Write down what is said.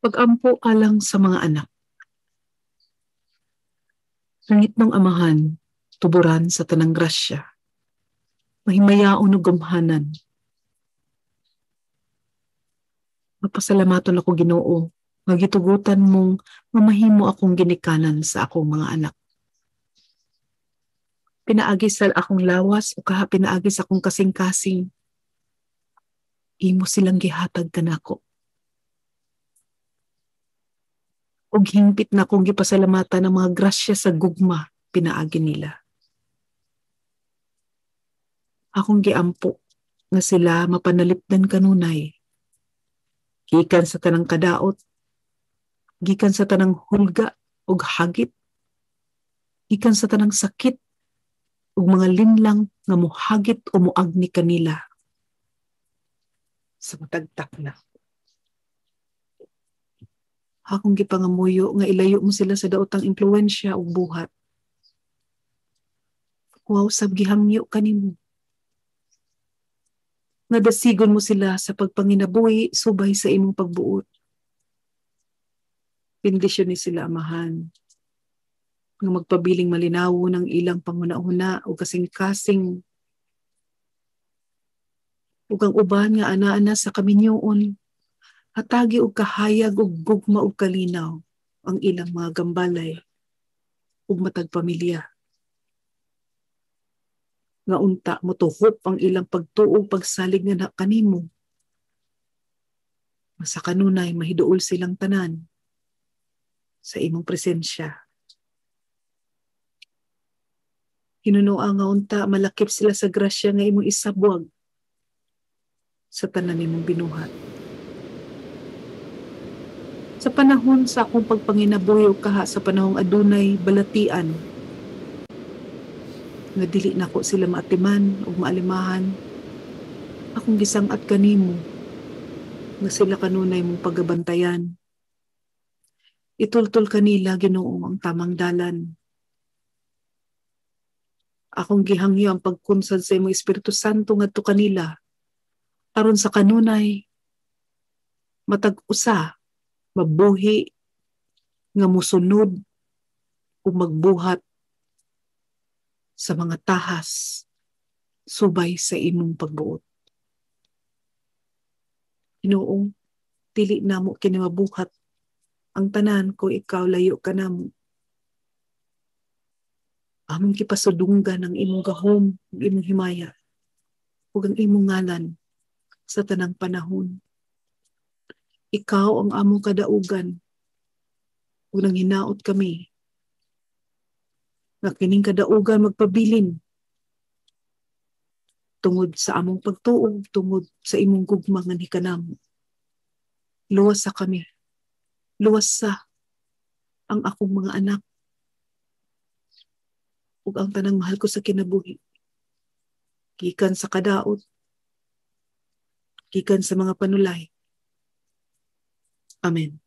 Pag-ampo alang sa mga anak. Langit ng amahan, tuburan sa tanang grasya. Mahimayaon o gamhanan. Mapasalamaton ako Ginoo, nga gitugutan mong mamahimo akong ginikanan sa akong mga anak. Pinaagi sa akong lawas o kaha pinaagi sa akong kasing-kasing. Imo silang gihatag kanako. Og hingpit na akong gipasalamatan ng mga grasya sa gugma pinaagi nila. Akong giampo nga sila mapanalipdan kanunay. Gikan sa tanang kadaot, gikan sa tanang hulga ug hagit, gikan sa tanang sakit ug mga linlang nga mohagit o moagni kanila sa matagtak na. Akong gipangamuyo nga ilayo mo sila sa daotang impluwensya ug buhat. Wow, sab gihangyo kanimo. Nga dasigon mo sila sa pagpanginabuhi subay sa imong pagbuot. Bendisyon ni sila amahan. Nga magpabiling malinawo ng ilang panguna-una o kasing-kasing. Ug ang uban nga ana-ana sa kaminyoon. Hatagi og kahayag og gugma og kalinaw ang ilang mga gambalay ug matag pamilya. Nga unta motuhop ang ilang pagtuog pagsalig nga kanimo. Sa kanunay mahiduol silang tanan sa imong presensya. Hinunoa nga unta malakip sila sa grasya nga imong isabwag sa tanan nimong binuhat. Sa panahon sa akong pagpanginabuhi o kaha sa panahong adunay balatian, nga dili nako sila maatiman o maalimahan, akong gisangat kanimo nga sila kanunay mong pagabantayan. Itultol kanila Ginoo ang tamang dalan. Akong gihangyo ang pagkunsad sa imong Espiritu Santo ngadto kanila aron sa kanunay matag usa mabuhi nga mosunod ug magbuhat sa mga tahas subay sa imong pagbuot. Ginoo, dili namo kini mabuhat ang tanan kung ikaw layo ka namo. Among kipasudunggan ang imong gahom, ang imong himaya, ug ang imong ngalan sa tanang panahon. Ikaw ang among kadaugan, ug nang hinaot kami nga kining kadaugan magpabilin tungod sa among pagtuog, tungod sa imong gugma nga nikanamo. Luwas sa kami. Luwas sa ang akong mga anak ug ang tanang mahal ko sa kinabuhi. Gikan sa kadaot, gikan sa mga panulay. Amen.